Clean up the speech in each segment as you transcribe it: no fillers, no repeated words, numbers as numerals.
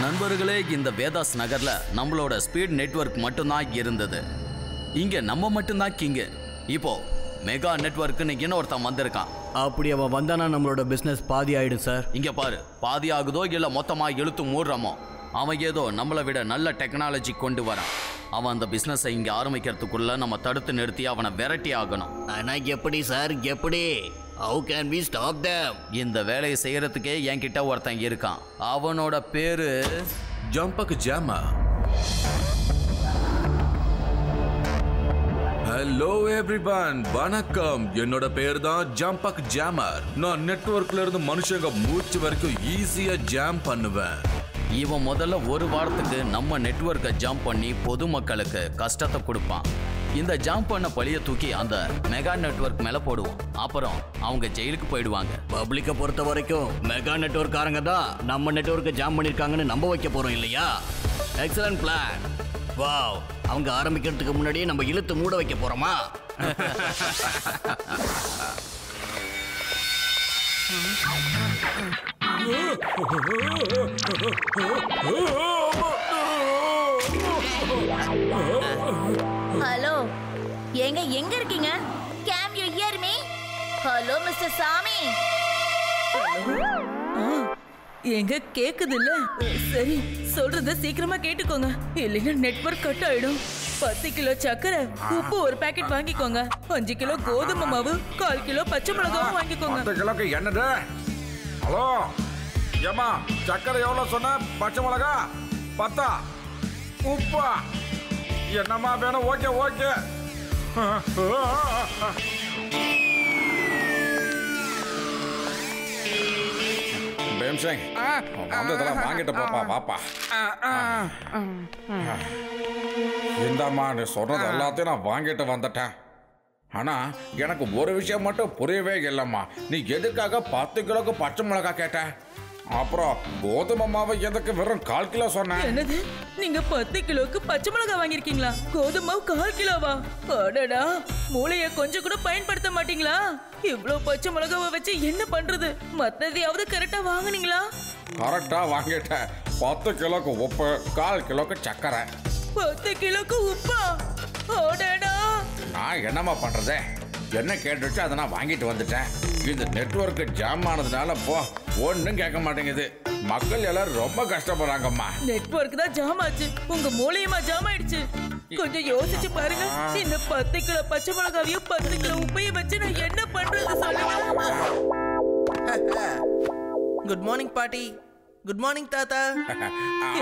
நண்பர்களே, இந்த வேதாஸ் நகர்ல நம்மளோட ஸ்பீட் நெட்வொர்க் மட்டும்தான் இருந்தது. இங்க நம்ம மட்டும்தான் கிங்கு. இப்போ மெகா நெட்வொர்க்னு இன்னொருத்தன் வந்திருக்கான். அப்படி அவன் வந்தானா நம்மளோட பிசினஸ் பாதி ஆயிடும் சார். இங்க பாரு, பாதி ஆகுதோ இல்ல மொத்தமா இழுத்து மூடுறோமோ, அவன் ஏதோ நம்மளை விட நல்ல டெக்னாலஜி கொண்டு வரான். அவன் அந்த பிசினஸை இங்க ஆரம்பிக்கிறதுக்குள்ள நம்ம தடுத்து நிறுத்தி அவனை விரட்டி ஆகணும். ஆனா எப்படி சார், எப்படி? How can we stop them? இந்த வேலையை செய்யறதுக்கே என்கிட்ட ஒருத்தன் இருக்கான். அவனோட பேரு ஜம்பக் ஜாமா. ஹலோ எவ்ரிவன், வணக்கம். என்னோட பேர் தான் ஜம்பக் ஜாமர். நான் நெட்வொர்க்ல இருந்து மனுஷங்க மூச்சு வரைக்கும் ஈஸியா ஜாம் பண்ணுவேன். இவன் முதல்ல ஒரு வாரத்துக்கு நம்ம நெட்வொர்க்கை ஜம்ப் பண்ணி பொதுமக்களுக்கு கஷ்டத்தை கொடுப்பான். இந்த ஜம்ப் பண்ண பழிய தூக்கி அந்த மெகா நெட்வொர்க் மேல போடுவோம். அப்புறம் அவங்க ஜெயிலுக்கு போயிடுவாங்க. பப்ளிக்கை பொறுத்த வரைக்கும் மெகா நெட்வொர்க்காரங்க தான் நம்ம நெட்வொர்க்கை ஜாம் பண்ணிருக்காங்கன்னு நம்ப வைக்க போறோம் இல்லையா? Excellent plan. வாவ், அவங்க ஆரம்பிக்கிறதுக்கு முன்னாடியே நம்ம இழுத்து மூட வைக்க போறோமா? ஹலோ, எங்க இருக்கீங்க? Can you hear me? Hello mister சாமி. எங்க கேக்குது இல்ல? சரி, சொல்றத சீக்கிரமா கேட்டுக்கோங்க, இல்லைன்னா நெட்வொர்க் கட் ஆயிடும். 10 கிலோ சக்கரை, உப்பு ஒரு பாக்கெட் வாங்கிக்கோங்க. 5 கிலோ கோதுமை மாவு, 1/4 கிலோ பச்சை மிளகாவும் வாங்கிக்கோங்க. 10 கிலோக்கு என்னது? ஹலோ ஏமா, சக்கரை எவ்வளோ சொன்ன? பச்சை மிளகா 10, உப்பா என்னம்மா வேணும்? Okay okay. பீம்சிங், வந்ததெல்லாம் வாங்கிட்டு போப்பா, வாப்பா. இந்தாம்மா, நீ சொல்றது எல்லாத்தையும் நான் வாங்கிட்டு வந்துட்டேன். ஆனா எனக்கு ஒரு விஷயம் மட்டும் புரியவே இல்லைம்மா. நீ எதுக்காக 10 கிலோக்கு பச்சை மிளகா கேட்ட? அப்புறம் கோதுமை மாவு எதுக்கு வெறும் 1/4 கிலோ சொன்ன? என்னது, நீங்க 10 கிலோக்கு பச்சை மிளகா வாங்கிருக்கீங்களா? கோதுமை மாவு 1/4 கிலோவா? அடடா, மூளைய கொஞ்சம் கூட பயன்படுத்த மாட்டீங்களா? இவ்ளோ பச்சை மிளகாவை வச்சு என்ன பண்றது? மத்ததையாவது கரெக்டா வாங்குனீங்களா? கரெக்டா வாங்கிட்டேன். 10 கிலோக்கு உப்பு, 1/4 கிலோக்கு சக்கரை. 10 கிலோக்கு உப்பா? அடடா, நான் என்னம்மா பண்றது? என்ன கேட்டுச்சு அதை நான் வாங்கிட்டு வந்துட்டேன். இந்த நெட்வொர்க் ஜாம் ஆனதுனால ஒன்னும் கேட்க மாட்டேங்குது. மக்கள் எல்லாரும் ரொம்ப கஷ்டப்படுறாங்கம்மா. நெட்வொர்க் தான் ஜாம் ஆச்சு, உங்க மூளையுமா ஜாம் ஆயிடுச்சு? கொஞ்சம் யோசிச்சு பாருங்க. இந்த 10 கிலோ பச்சை மிளகாவையும் 10 கிலோ உப்பையும் வச்சு நான் என்ன பண்றது சொல்லுங்க. குட் மார்னிங் பாட்டி. குட் மார்னிங் தாத்தா.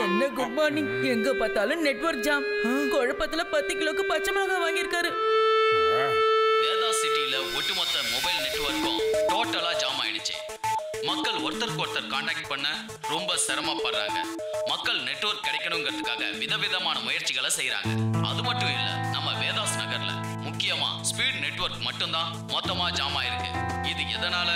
என்ன குட் மார்னிங்? எங்க பார்த்தாலும் நெட்வொர்க் ஜாம். குழப்பத்துல 10 கிலோக்கு பச்சை மிளகாய் வாங்கியிருக்காரு. வேதா சிட்டில ஒட்டுமொத்த மொபைல் நெட்வொர்க்கும் டோட்டலா ஜாம் ஆயிடுச்சு. மக்கள் ஒருத்தருக்கு ஒருத்தர் கான்டாக்ட் பண்ண ரொம்ப சிரமப்படுறாங்க. மக்கள் நெட்வொர்க் கிடைக்கணுங்கிறதுக்காக விதவிதமான முயற்சிகளை செய்யறாங்க. அது மட்டும் இல்ல, நம்ம வேதாஸ் நகர்ல முக்கியமா ஸ்பீட் நெட்வொர்க் மட்டும்தான் மொத்தமா ஜாம் ஆயிருக்கு. இது எதனால?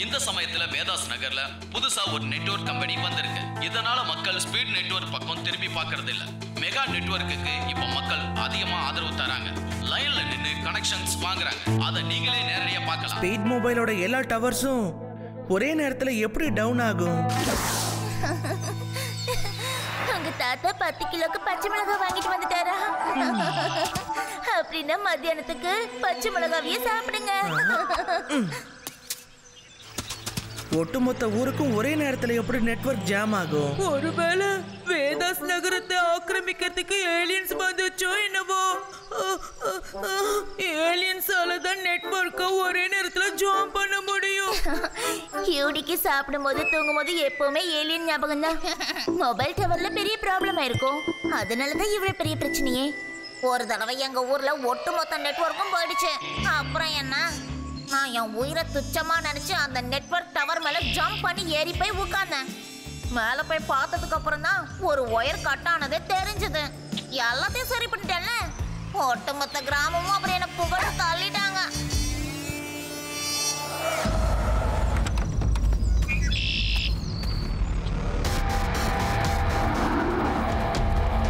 இந்த சமயத்துல வேதாஸ் நகர்ல புதுசா ஒரு நெட்வொர்க் கம்பெனி வந்திருக்கு. இதனால மக்கள் ஸ்பீட் நெட்வொர்க் பக்கம் திரும்பி பார்க்கறது இல்ல. மெகா நெட்வொர்க்குக்கு இப்ப மக்கள் அதிகமா ஆதரவு தராங்க. லைன்ல நின்னு கனெக்ஷன்ஸ் வாங்குறாங்க. அதை நீங்களே நேரடியா பார்க்கலாம். ஸ்பீட் மொபைலோட எல்லா டவர்ஸும் ஒரே நேரத்துல எப்படி டவுன் ஆகும்? உங்க தாத்தா 10 கிலோக்கு பச்சை மிளகாய் வாங்கிட்டு வந்துட்டாரா? அப்படின்னா மத்தியானத்துக்கு பச்சை மிளகாவையே சாப்பிடுங்க. ஒட்டுமொத்த ஊருக்கும் ஒரே நேரத்துல எப்படி நெட்வொர்க் ஜாம் ஆகும்? ஒருவேளை வேதாஸ் நகரத்தை ஆக்கிரமிக்கிறதுக்கு ஏலியன்ஸ் வந்துச்சோ என்னவோ? ஏலியன்ஸால தான் நெட்வொர்க்கை ஒரே நேரத்துல ஜாம் பண்ண முடியும். கியூடிக்கு சாப்பிடும் போது தூங்கும் போது எப்பவுமே ஏலியன் ஞாபகம் தான். மொபைல் டவர்ல பெரிய ப்ராப்ளம் ஆயிருக்கும். அதனாலதான் இவ்வளவு பெரிய பிரச்சனையே. ஒரு தடவை எங்க ஊர்ல ஒட்டுமொத்த நெட்வொர்க்கும் போயிடுச்சு. அப்புறம் என்ன, நான் என் உயிரை துச்சமா நினைச்சு அந்த நெட்வொர்க் டவர் மேல ஜம்ப் பண்ணி ஏறி போய் உட்கார்ந்தேன். மேல போய் பார்த்ததுக்கு அப்புறம் தான் ஒரு ஒயர் கட் ஆனதே தெரிஞ்சது. எல்லாத்தையும் சரி பண்ணிட்டேன்ல. ஒட்டுமொத்த கிராமமும் அப்புறம் என்ன புகழ தள்ளிட்டாங்க.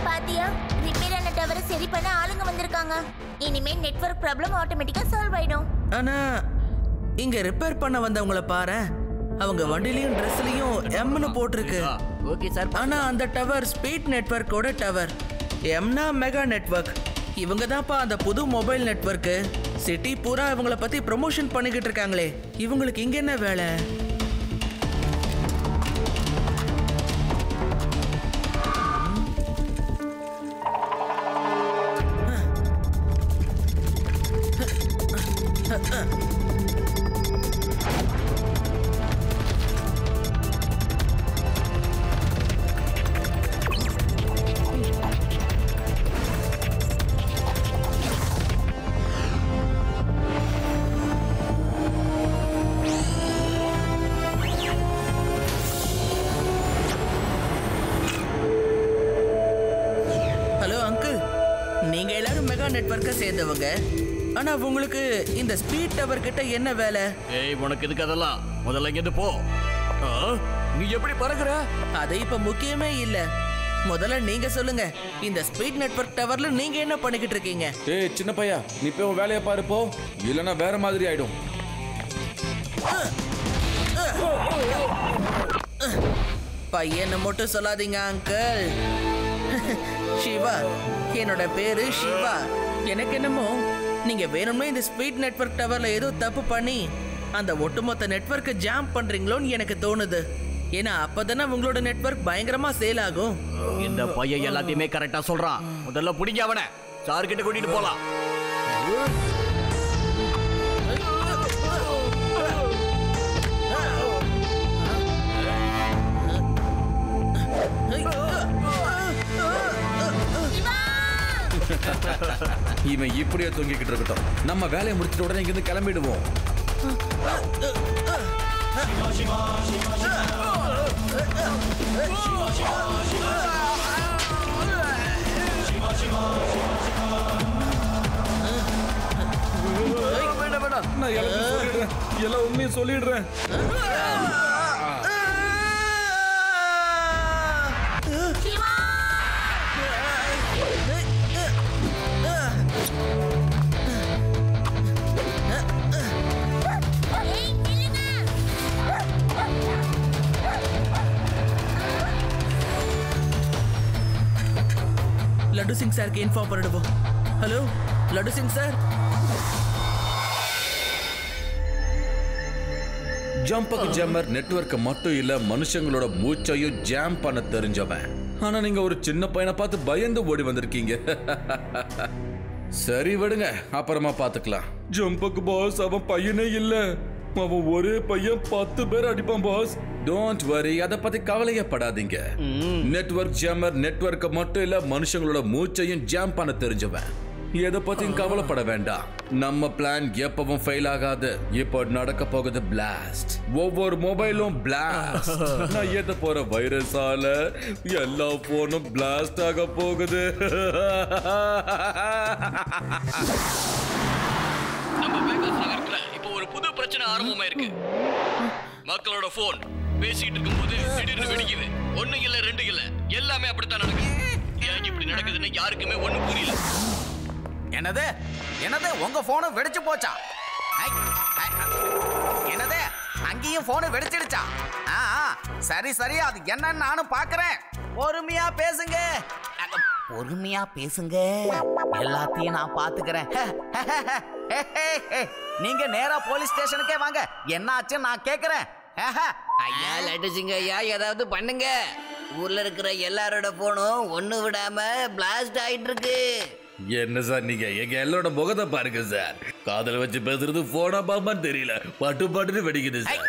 பாத்தியா, ரிப்பேர் ஆன டவரை சரி பண்ண ஆளுங்க வந்திருக்காங்க. இனிமே நெட்வொர்க் ப்ராப்ளம் ஆட்டோமேட்டிக்கா சால்வ் ஆயிடும். ஆனா இங்க ரிப்பேர் பண்ண வந்தவங்கள பாரு, அவங்க வண்டிலையும் ட்ரெஸ்லயும் எம்னு போட்டிருக்கு. Okay sir. ஆனா அந்த டவர் ஸ்பீட் நெட்வொர்க்கோட டவர். எம்னா மெகா நெட்வொர்க். இவங்க தான்ப்பா அந்த புது மொபைல் நெட்வொர்க்கு. சிட்டி பூரா இவங்கள பத்தி ப்ரமோஷன் பண்ணிக்கிட்டு இருக்காங்களே, இவங்களுக்கு இங்க என்ன வேலை? நெட்வொர்க்கை சேர்ந்தவங்க. ஆனா உங்களுக்கு இந்த ஸ்பீட் டவர் கிட்ட என்ன வேலை? ஏய், உனக்கு இதுக்கு அதெல்லாம் முதல்ல இங்கிருந்து போ. நீ எப்படி பறக்குற? அது இப்ப முக்கியமே இல்ல. முதல்ல நீங்க சொல்லுங்க, இந்த ஸ்பீட் நெட்வொர்க் டவர்ல நீங்க என்ன பண்ணிக்கிட்டு இருக்கீங்க? ஏய் சின்ன பையா, நீ போய் உன் வேலையை பாரு போ, இல்லைன்னா வேற மாதிரி ஆயிடும். பையனை மட்டும் சொல்லாதீங்க அங்கிள். சிவா, என்னோட பேரு சிவா. எனக்கு என்னமோ நீங்க வேணும்னே இந்த ஸ்பீட் நெட்வொர்க் டவர்ல ஏதோ தப்பு பண்ணி அந்த ஒட்டுமொத்த நெட்வொர்க்கை ஜாம் பண்றீங்களோன்னு எனக்கு தோணுது. ஏன்னா அப்பதானே உங்களோட நெட்வொர்க் பயங்கரமா சேல் ஆகும். இந்த பையன் எல்லாத்தையுமே கரெக்டா சொல்றான். முதல்ல பிடிங்க அவனை, சார் கிட்ட கூட்டிட்டு போலாம். இவன் இப்படியே தொங்கிக்கிட்டு இருக்கட்டும், நம்ம வேலையை முடிச்சிட்ட உடனே இங்கிருந்து கிளம்பிடுவோம். நான் எல்லாம் உண்மையை சொல்லிடுறேன். லட்டு சிங் சாருக்கு இன்ஃபார்ம் பண்ணிடுவோம். Hello Laddu Singh sir. ஜம்பக் ஜாமர் நெட்வொர்க் மட்டும் இல்ல, மனுஷங்களோட மூச்சையும் ஜாம் பண்ண தெரிஞ்சவன். ஆனா நீங்க ஒரு சின்ன பையனை பார்த்து பயந்து ஓடி வந்திருக்கீங்க. சரி விடுங்க, அப்புறமா பாத்துக்கலாம். ஜம்பக் பாஸ் அவன் பையனே இல்ல, அவன் ஒரே பையன் 10 பேர் அடிப்பான் பாஸ். டோன்ட் வரி, அத பத்தி கவலையப்படாதீங்க. நெட்வொர்க் ஜாமர் நெட்வொர்க் மட்டும் இல்ல, மனுஷங்களோட மூச்சையும் ஜாம் பண்ண தெரிஞ்சவன். எதை பத்தியும் கவலைப்பட வேண்டாம். நம்ம பிளான் எப்பவும் ஃபெயில் ஆகாது. இப்போ நடக்க போகுது பிளாஸ்ட். ஒவ்வொரு மொபைலும் பிளாஸ்ட். நான் ஏத்த போற வைரஸால எல்லா போனும் பிளாஸ்ட் ஆக போகுது. நம்ம வேகாஸ் நகரத்துல இப்போ ஒரு புது பிரச்சனை ஆரம்பமா இருக்கு. மக்களோட போன் பேசிட்டு இருக்கும்போது திடீர்னு வெடிக்குது. 1 இல்ல 2 இல்ல, எல்லாமே அப்படித்தான் நடக்குது. ஏன் இப்படி நடக்குதுன்னு யாருக்குமே ஒண்ணும் புரியல. என்னது என்னது உங்க போனு வெடிச்சு போச்சா? என்னது அங்கேயும் போனு வெடிச்சிடுச்சா? சரி சரி, அது என்னன்னு நானும் பாக்குறேன். பொறுமையா பேசுங்க, பொறுமையா பேசுங்க, எல்லாத்தையும் நான் பாத்துக்கிறேன். நீங்க நேரா போலீஸ் ஸ்டேஷனுக்கே வாங்க, என்ன ஆச்சு நான் கேக்குறேன். ஐயா லட்டு சிங் ஐயா, ஏதாவது பண்ணுங்க. ஊர்ல இருக்கிற எல்லாரோட போனும் ஒண்ணு விடாம பிளாஸ்ட் ஆயிட்டு இருக்கு. என்ன சார் நீங்க எங்க எல்லாரோட முகத்தை பாருங்க சார். காதல வச்சு பேசுறது போனா பாப்பான்னு தெரியல, பட்டு பட்டுன்னு வெடிக்குது சார்.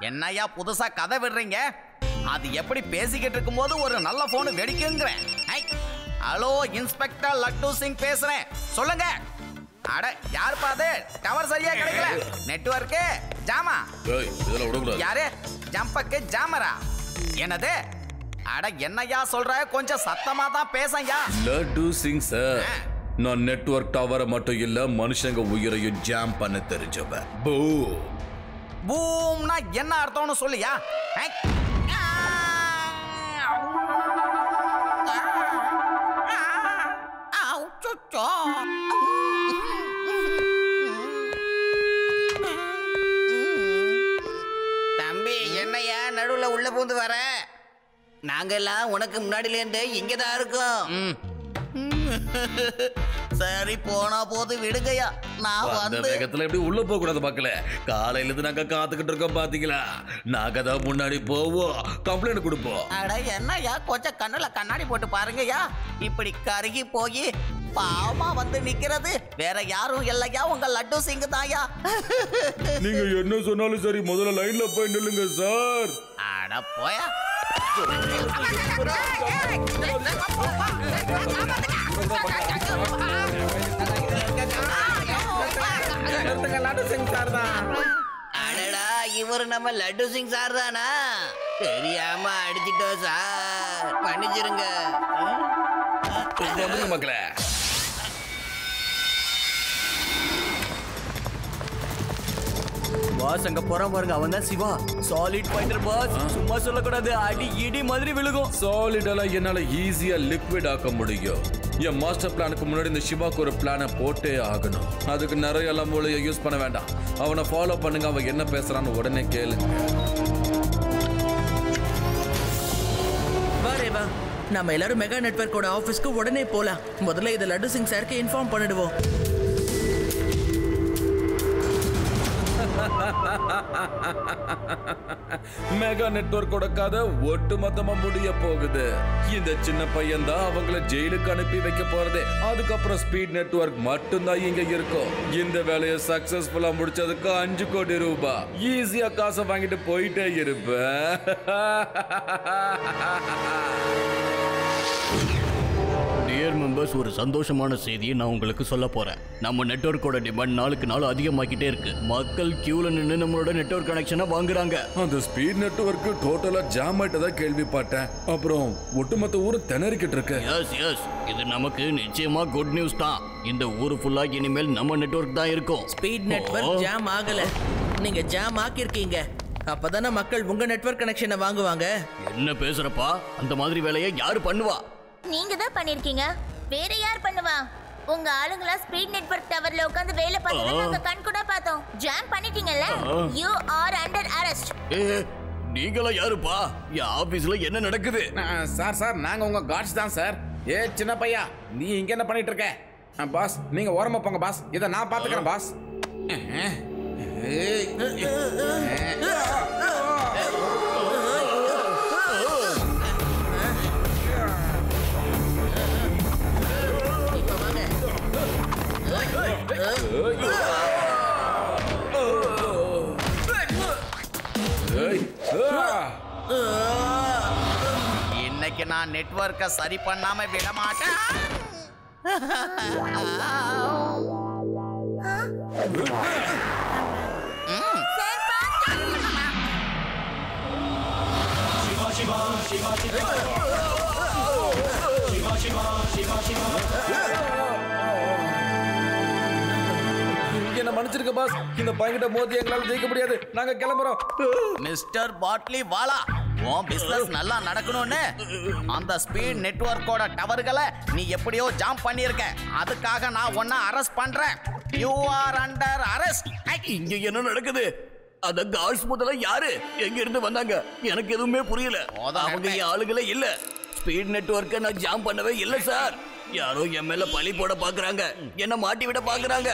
என்னையா புதுசா கதை விடுறீங்க? அது எப்படி பேசிக்கிட்டு இருக்கும் போது ஒரு நல்ல போன் வெடிக்குங்கிறேன். ஹலோ, இன்ஸ்பெக்டர் லட்டு சிங் பேசுறேன், சொல்லுங்க. அட யார் பாது, டவர் சரியா கிடைக்கல, நெட்வொர்க் ஜாமா. இதெல்லாம் விடக்கூடாது. யாரு ஜம்பக்கு ஜாமரா? என்னது? அட என்னையா சொல்ற, கொஞ்சம் சத்தமா தான் பேசையா. லட்டு சிங் சார், நான் நெட்வொர்க் டவரை மட்டும் இல்ல, மனுஷங்க உயிரையும் ஜாம் பண்ண தெரிஞ்சவன். பூம்னா என்ன அர்த்தம்னு சொல்லியா? தம்பி பூந்து வர? நாங்கெல்லாம் உனக்கு முன்னாடிலேருந்து இங்கதான் இருக்கோம். சரி போனா போது விடுங்கய்யா. நான் அந்த வந்து வேகத்துல எப்படி உள்ள போக கூடாது மக்களே. காலையில இருந்து நாங்க காத்துக்கிட்டு இருக்கோம் பாத்தீங்களா. நாங்க தான் முன்னாடி போவோம், கம்ப்ளைண்ட் கொடுப்போம். அட என்னய்யா கொஞ்சம் கண்ணுல கண்ணாடி போட்டு பாருங்கய்யா. இப்படி கருகி போய் பாவமா வந்து நிக்கிறது வேற யாரும் இல்லையா, உங்க லட்டு சிங் தாயா. நீங்க என்ன சொன்னாலும் சரி, முதல்ல லைன்ல போய் நில்லுங்க சார். அட போயா. அடடா, இவரு நம்ம லட்டு சிங் சார் தானா? தெரியாம அடிச்சிட்டோம் சார், மன்னிச்சிருங்க. மக்களே, பாஸ் அங்க போறான் பாருங்க, அவன் தான் சிவா. சாலிட் ஃபைட்டர் பாஸ், சும்மா சொல்லக்கூடாது, அடி இடி மாதிரி விழுகும். சாலிடெல்லாம் என்னால ஈஸியா லிக்விட் ஆக்க முடியும். என் மாஸ்டர் பிளானுக்கு முன்னாடி இந்த சிவாக்கு ஒரு பிளானை போட்டே ஆகணும். அதுக்கு நிறைய எல்லாம் மூளையை யூஸ் பண்ண வேண்டாம். அவனை ஃபாலோ பண்ணுங்க, அவன் என்ன பேசுறான்னு உடனே கேளுங்க. வா, நம்ம எல்லாரும் மெகா நெட்வொர்க்கோட ஆபீஸ்க்கு உடனே போலாம். முதல்ல இதை லட்டு சிங் சாருக்கு இன்ஃபார்ம் பண்ணிடுவோம். மெகா நெட்வொர்க்கோட கதை ஒட்டுமொத்தமா முடிய போகுது. இந்த சின்ன பையன் தான் அவங்கள ஜெயிலுக்கு அனுப்பி வைக்க போறதே. அதுக்கப்புறம் ஸ்பீட் நெட்வொர்க் மட்டும்தான் இங்க இருக்கும். இந்த வேலையை சக்சஸ்ஃபுல்லா முடிச்சதுக்கு 5 கோடி ரூபாய் ஈஸியா காசை வாங்கிட்டு போயிட்டே இருப்பேன். டியர் மெம்பர்ஸ், ஒரு சந்தோஷமான செய்தியை நான் உங்களுக்கு சொல்ல போறேன். நம்ம நெட்வொர்க்கோட டிமாண்ட் நாளுக்கு நாள் அதிகமாக்கிட்டே இருக்கு. மக்கள் கியூல நின்று நம்மளோட நெட்வொர்க் கனெக்ஷனை வாங்குறாங்க. அந்த ஸ்பீட் நெட்வொர்க் டோட்டலா ஜாம் ஆயிட்டதா கேள்விப்பட்டேன். அப்புறம் ஒட்டுமொத்த ஊரு திணறிக்கிட்டு இருக்கு. எஸ், இது நமக்கு நிச்சயமா குட் நியூஸ் தான். இந்த ஊரு ஃபுல்லா இனிமேல் நம்ம நெட்வொர்க் தான் இருக்கும். ஸ்பீட் நெட்வொர்க் ஜாம் ஆகல, நீங்க ஜாம் ஆக்கியிருக்கீங்க. அப்பதானே மக்கள் உங்க நெட்வொர்க் கனெக்ஷனை வாங்குவாங்க. என்ன பேசுறப்பா? அந்த மாதிரி வேலையை யாரு பண்ணுவா? நீங்க தான் பண்ணிருக்கீங்க, வேற யார் பண்ணுவா? உங்க ஆளுங்களா ஸ்பீட் நெட்வொர்க் டவர்ல உட்கார்ந்து வேலை பார்த்தத நாங்க கண் கூட பார்த்தோம். ஜாம் பண்ணிட்டீங்கல்ல, யூ ஆர் அண்டர் அரெஸ்ட். நீங்களா யாருப்பா? என் ஆபீஸ்ல என்ன நடக்குது? சார் நாங்க உங்க காட்ஸ் தான் சார். சின்ன பையா, நீ இங்க என்ன பண்ணிட்டு இருக்க? பாஸ், நீங்க ஓரமா போங்க பாஸ், இதை நான் பாத்துக்கிறேன் பாஸ். இன்னைக்கு நான் நெட்வொர்க்கை சரி பண்ணாம விட மாட்டேன். என்ன மன்னிச்சிருக்க பாஸ், இந்த பையன்கிட்ட மோதி எங்களால ஜெயிக்க முடியாது. நாங்க கிளம்புறோம். மிஸ்டர் பாட்லி வாலா, உன் பிசினஸ் நல்லா நடக்கணும்னு அந்த ஸ்பீட் நெட்வொர்க்கோட டவர்களை நீ எப்படியோ ஜாம் பண்ணியிருக்க. அதுக்காக நான் உன்னை அரெஸ்ட் பண்றேன். You are under arrest. இங்க என்ன நடக்குது? அந்த கார்ட்ஸ் முதல்ல யாரு? எங்க இருந்து வந்தாங்க? எனக்கு எதுவுமே புரியல. அவங்க என் ஆளுங்களே இல்ல. ஸ்பீட் நெட்வொர்க்கை நான் ஜாம் பண்ணவே இல்ல சார். யாரோ என் மேல பழி போட பாக்குறாங்க, என்ன மாட்டி விட பாக்குறாங்க.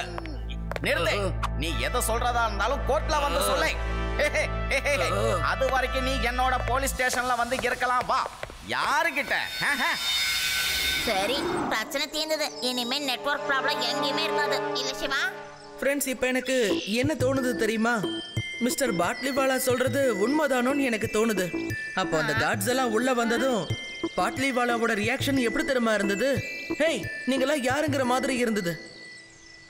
நிறுத்து. நீ எதை சொல்றதா இருந்தாலும் கோர்ட்ல வந்து சொல்லு. அது வரைக்கும் நீ என்னோட போலீஸ் ஸ்டேஷன்ல வந்து இருக்கலாம். வா. யாருகிட்ட? சரி, பிரச்சனை தீர்ந்தது. இனிமே நெட்வொர்க் ப்ராப்ளம் எங்கேயுமே இருக்காது. இல்ல சிவா? ஃப்ரெண்ட்ஸ், இப்போ எனக்கு என்ன தோணுது தெரியுமா? மிஸ்டர் பாட்லிவாலா சொல்றது உண்மைதானோன்னு எனக்கு தோணுது. அப்போ அந்த கார்ட்ஸ் எல்லாம் உள்ள வந்ததும் பாட்லிவாலாவோட ரியாக்ஷன் எப்படி தெரியுமா இருந்தது? ஹேய், நீங்களாம் யாருங்கிற மாதிரி இருந்தது.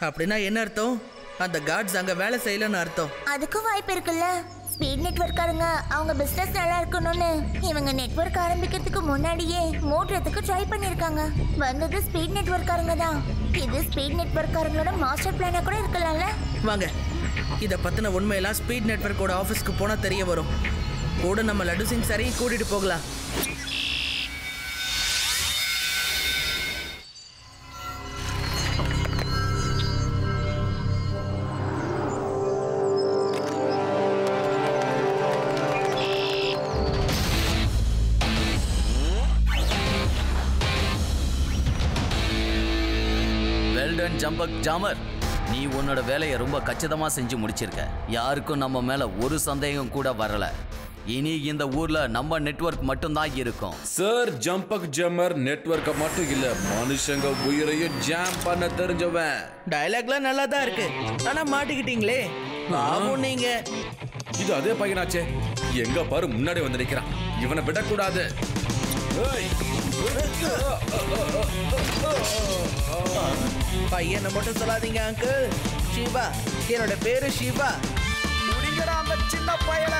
அப்படின்னா என்ன அர்த்தம்? அந்த கார்ட்ஸ் அங்க வேலை செய்யலன்னு அர்த்தம். அதுக்கும் வாய்ப்பு இருக்குல்ல. ஸ்பீட் நெட்வொர்க்காரங்க அவங்க பிசினஸ் நல்லா இருக்கணும்னு இவங்க நெட்வொர்க் ஆரம்பிக்கிறதுக்கு முன்னாடியே மூடுறதுக்கு ட்ரை பண்ணிருக்காங்க. வந்தது ஸ்பீட் நெட்வொர்க்காரங்க தான். இது ஸ்பீட் நெட்வொர்க்காரங்களோட மாஸ்டர் பிளானா கூட இருக்கலாம்ல. வாங்க, இத பத்தின உண்மையெல்லாம் ஸ்பீட் நெட்வொர்க்கோட ஆபீஸ்க்கு போனா தெரிய வரும். கூட நம்ம லட்டு சிங் சாரையும் கூட்டிட்டு போகலாம். ஜம்பக் ஜாமர், நீ உன்னோட வேலையை ரொம்ப கச்சிதமா செஞ்சு முடிச்சிருக்க. யாருக்கும் நம்ம மேல ஒரு சந்தேகம் கூட வரல. இனி இந்த ஊர்ல நம்ம நெட்வொர்க் மட்டும்தான் இருக்கும். சார் ஜம்பக் ஜமர் நெட்வொர்க்க மட்டும் இல்ல, மனுஷங்க உயிரையும் ஜாம் பண்ண தெரிஞ்சவன். டயலாக்லாம் நல்லா தான் இருக்கு, ஆனா மாட்டிக்கிட்டீங்களே பாவம் நீங்க. இது அதே பையனாச்சே, எங்க பாரு முன்னாடி வந்து நிக்கிறான். இவனை விடக்கூடாது. ஏய். பையனை மட்டும் சொல்லாதீங்க அங்கிள். சிவா, என்னோட பேரு சிவா. முடிங்கடா அந்த சின்ன பயல.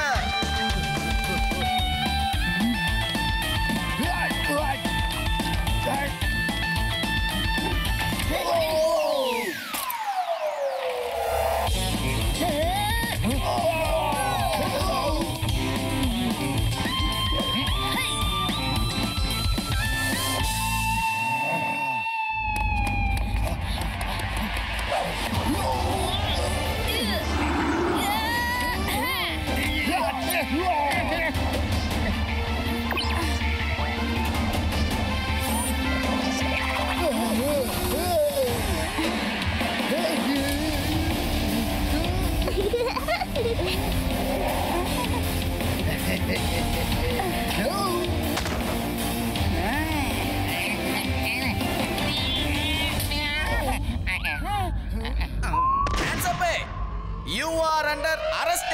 You are under arrest.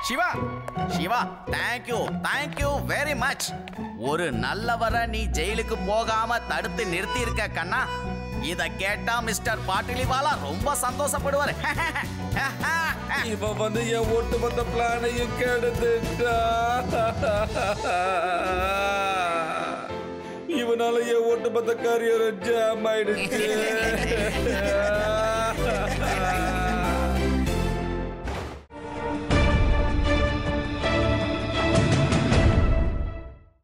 Siva, Siva, thank you very much. ஒரு நல்லவரை நீ ஜெயிலுக்கு போகாம தடுத்து நிறுத்தி இருக்க கண்ணா. இத கேட்டா மிஸ்டர் பாட்டிலிவாலா ரொம்ப சந்தோஷப்படுவார். இவன் வந்து என் ஒட்டுமொத்த பிளானையும் கெடுத்துட்டா. இவனால என் ஒட்டுமொத்த கரியர் ஜாம் ஆயிடுச்சு.